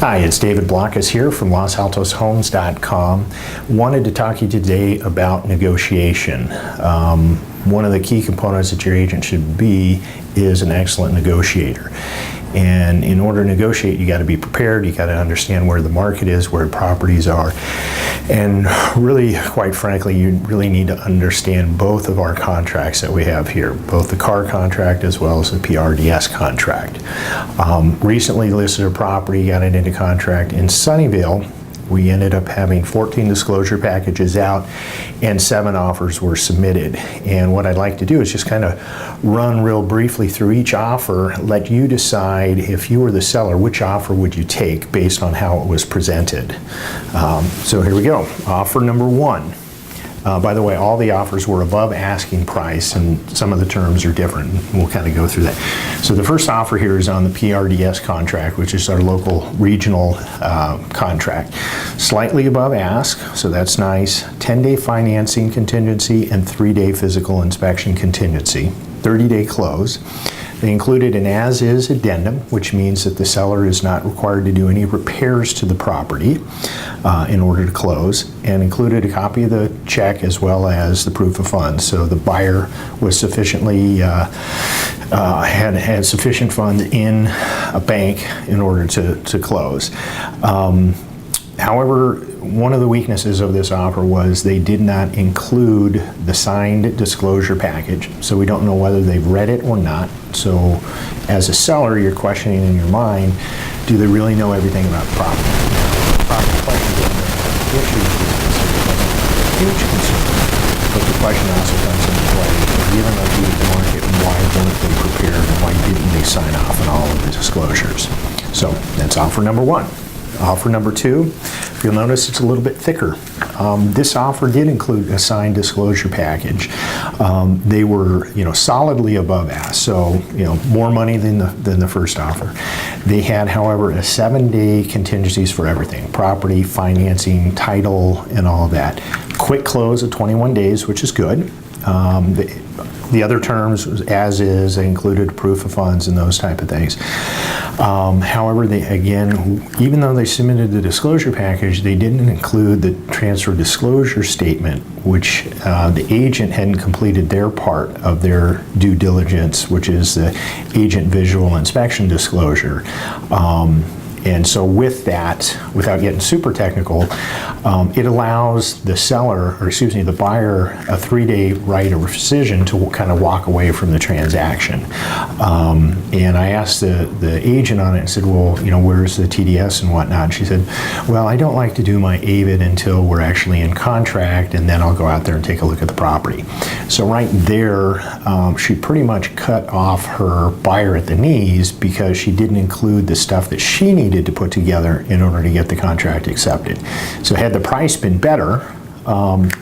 Hi, it's David Blockhus here from LosAltosHomes.com. Wanted to talk to you today about negotiation. One of the key components that your agent should be is an excellent negotiator. And in order to negotiate, you got to be prepared, you got to understand where the market is, where properties are, and really, quite frankly, you really need to understand both of our contracts that we have here, both the CAR contract as well as the PRDS contract. Recently listed a property, got it into contract in Sunnyvale. We ended up having 14 disclosure packages out and 7 offers were submitted. And what I'd like to do is just kind of run real briefly through each offer, let you decide, if you were the seller, which offer would you take based on how it was presented. So here we go. Offer number 1. By the way, all the offers were above asking price, and some of the terms are different. We'll kind of go through that. So the first offer here is on the PRDS contract, which is our local regional contract. Slightly above ask, so that's nice. 10-day financing contingency and 3-day physical inspection contingency. 30-day close. They included an as-is addendum, which means that the seller is not required to do any repairs to the property in order to close, and included a copy of the check as well as the proof of funds. So the buyer was sufficiently had sufficient funds in a bank in order to close. However, one of the weaknesses of this offer was they did not include the signed disclosure package, so we don't know whether they've read it or not. So as a seller, you're questioning in your mind, do they really know everything about the property? The property question issues is a huge concern, but the question also comes into play, given the view of the market, why weren't they prepared and why didn't they sign off on all of the disclosures? So that's offer number 1. Offer number 2, if you'll notice, it's a little bit thicker. This offer did include a signed disclosure package. They were, solidly above ask, so more money than the first offer. They had, however, a 7-day contingencies for everything: property, financing, title, and all of that. Quick close of 21 days, which is good. The other terms was as is, they included proof of funds and those type of things. However, they, again, even though they submitted the disclosure package, they didn't include the transfer disclosure statement, which the agent hadn't completed their part of their due diligence, which is the agent visual inspection disclosure. And so with that, without getting super technical, it allows the seller, or excuse me, the buyer, a 3-day right of rescission to kind of walk away from the transaction. And I asked the agent on it and said, well, where's the TDS and whatnot? And she said, well, I don't like to do my AVID until we're actually in contract, and then I'll go out there and take a look at the property. So right there, she pretty much cut off her buyer at the knees because she didn't include the stuff that she needed to put together in order to get the contract accepted. So had the price been better,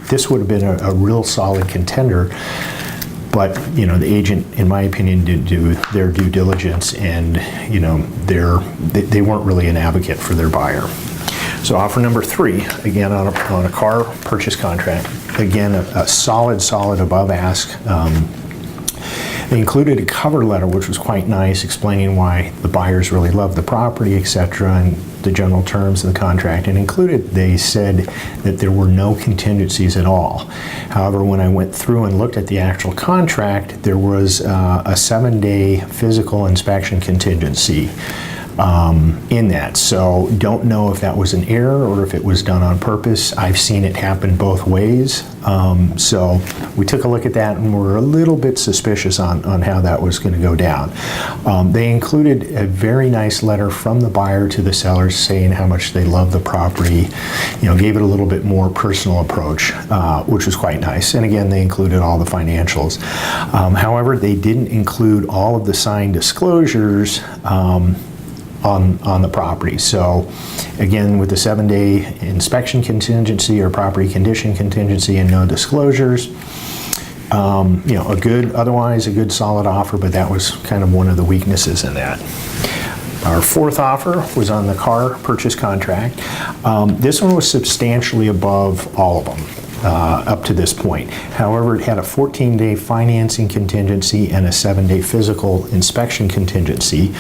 this would have been a real solid contender. But the agent, in my opinion, did do their due diligence, and they weren't really an advocate for their buyer. So offer number 3, again on a car purchase contract, again a solid above ask. They included a cover letter, which was quite nice, explaining why the buyers really love the property, etc., and the general terms of the contract. And included, they said that there were no contingencies at all. However, when I went through and looked at the actual contract, there was a 7-day physical inspection contingency in that. So don't know if that was an error or if it was done on purpose. I've seen it happen both ways. So we took a look at that and we're a little bit suspicious on how that was going to go down. They included a very nice letter from the buyer to the sellers saying how much they love the property, gave it a little bit more personal approach, which was quite nice. And again, they included all the financials. However, they didn't include all of the signed disclosures on the property. So again, with the 7-day inspection contingency or property condition contingency and no disclosures, otherwise a good solid offer, but that was kind of one of the weaknesses in that. Our 4th offer was on the car purchase contract. This one was substantially above all of them. Up to this point. However, it had a 14-day financing contingency and a 7-day physical inspection contingency.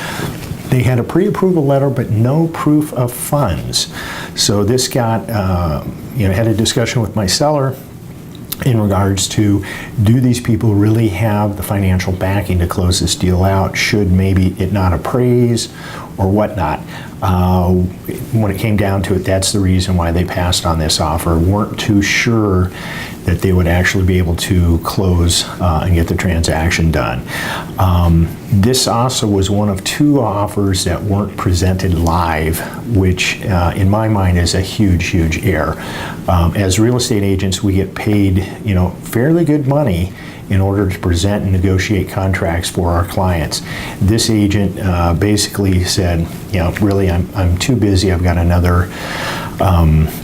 They had a pre-approval letter, but no proof of funds. So this got, had a discussion with my seller in regards to, do these people really have the financial backing to close this deal out? Should maybe it not appraise or whatnot? When it came down to it, that's the reason why they passed on this offer. Weren't too sure that they would actually be able to close and get the transaction done. This also was one of 2 offers that weren't presented live, which in my mind is a huge error. As real estate agents, we get paid, fairly good money in order to present and negotiate contracts for our clients. This agent basically said, really, I'm too busy. I've got another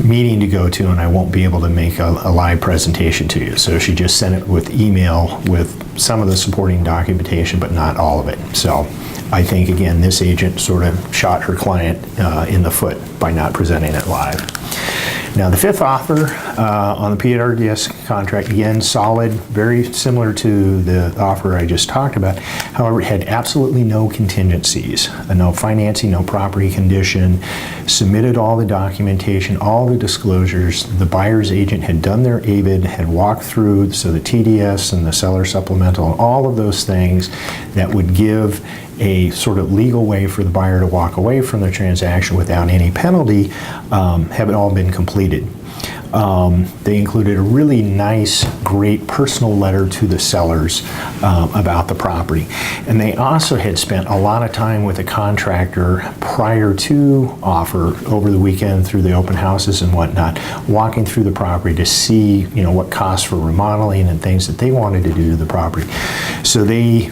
meeting to go to, and I won't be able to make a live presentation to you. So she just sent it with email with some of the supporting documentation, but not all of it. So I think, again, this agent sort of shot her client in the foot by not presenting it live. Now, the 5th offer on the PRDS contract, again, solid, very similar to the offer I just talked about. However, it had absolutely no contingencies, no financing, no property condition, submitted all the documentation, all the disclosures. The buyer's agent had done their ABID, had walked through, so the TDS and the seller supplemental, and all of those things that would give a sort of legal way for the buyer to walk away from the transaction without any penalty, have all been completed. They included a really nice, great personal letter to the sellers about the property. And they also had spent a lot of time with a contractor prior to offer over the weekend through the open houses and whatnot, walking through the property to see, what costs for remodeling and things that they wanted to do to the property. So they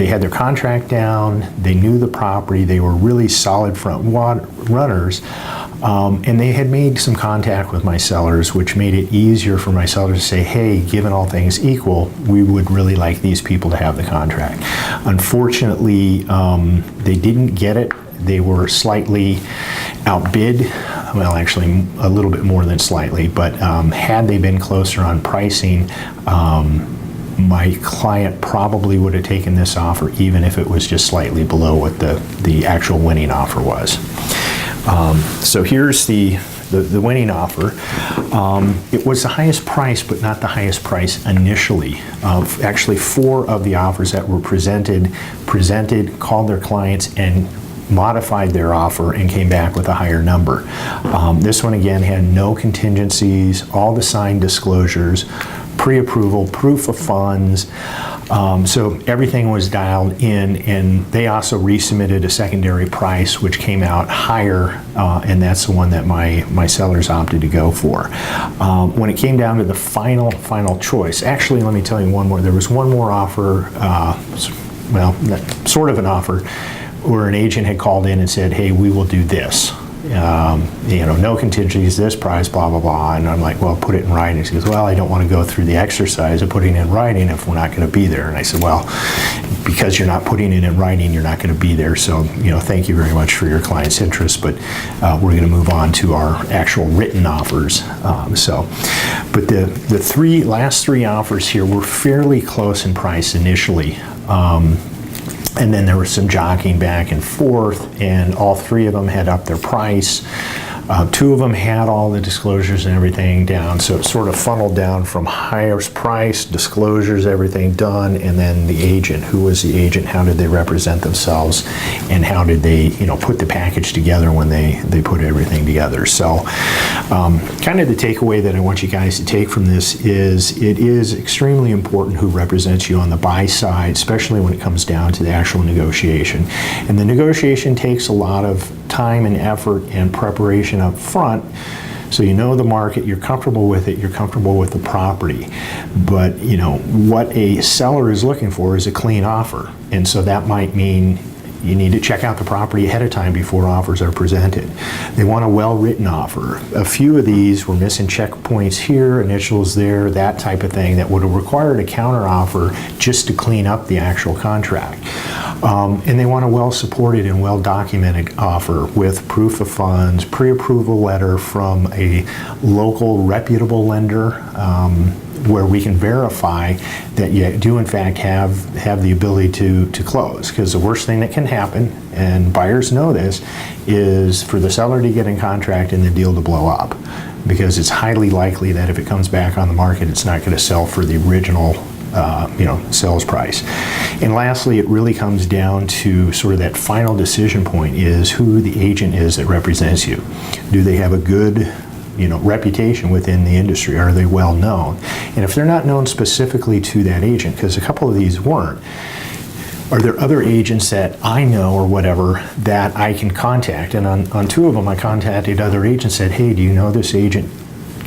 had their contract down, they knew the property, they were really solid front runners. And they had made some contact with my sellers, which made it easier for my sellers to say, hey, given all things equal, we would really like these people to have the contract. Unfortunately, they didn't get it. They were slightly outbid. Well, actually, a little bit more than slightly, but had they been closer on pricing, my client probably would have taken this offer even if it was just slightly below what the actual winning offer was. So here's the winning offer. It was the highest price, but not the highest price initially. Actually, 4 of the offers that were presented, called their clients, and modified their offer and came back with a higher number. This one, again, had no contingencies, all the signed disclosures, pre-approval, proof of funds. So everything was dialed in, and they also resubmitted a secondary price, which came out higher, and that's the one that my sellers opted to go for. When it came down to the final choice, actually, let me tell you one more. There was one more offer, sort of an offer, where an agent had called in and said, hey, we will do this. No contingencies, this price, blah, blah, blah. And I'm like, well, put it in writing. She goes, well, I don't want to go through the exercise of putting it in writing if we're not going to be there. And I said, well, because you're not putting it in writing, you're not going to be there. So, thank you very much for your client's interest, but we're going to move on to our actual written offers. But the last three offers here were fairly close in price initially. And then there was some jockeying back and forth, and all 3 of them had upped their price. 2 of them had all the disclosures and everything down, so it sort of funneled down from highest price, disclosures, everything done, and then the agent. Who was the agent? How did they represent themselves? And how did they, put the package together when they put everything together? So kind of the takeaway that I want you guys to take from this is it is extremely important who represents you on the buy side, especially when it comes down to the actual negotiation. And the negotiation takes a lot of time and effort and preparation up front, so you know the market, you're comfortable with it, you're comfortable with the property. But what a seller is looking for is a clean offer, and so that might mean you need to check out the property ahead of time before offers are presented. They want a well-written offer. A few of these were missing checkpoints here, initials there, that type of thing that would have required a counteroffer just to clean up the actual contract. And they want a well-supported and well-documented offer with proof of funds, pre-approval letter from a local reputable lender, where we can verify that you do in fact have the ability to close. Because the worst thing that can happen, and buyers know this, is for the seller to get in contract and the deal to blow up. Because it's highly likely that if it comes back on the market, it's not going to sell for the original sales price. And lastly, it really comes down to sort of that final decision point is who the agent is that represents you. Do they have a good reputation within the industry? Are they well known? And if they're not known specifically to that agent, because a couple of these weren't, are there other agents that I know or whatever that I can contact? And on 2 of them, I contacted other agents, said, hey, do you know this agent?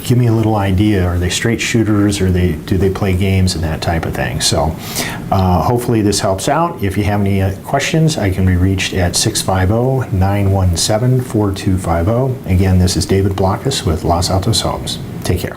Give me a little idea. Are they straight shooters, or do they play games and that type of thing? So hopefully this helps out. If you have any questions, I can be reached at 650-917-4250. Again, this is David Blockhus with Los Altos Homes. Take care.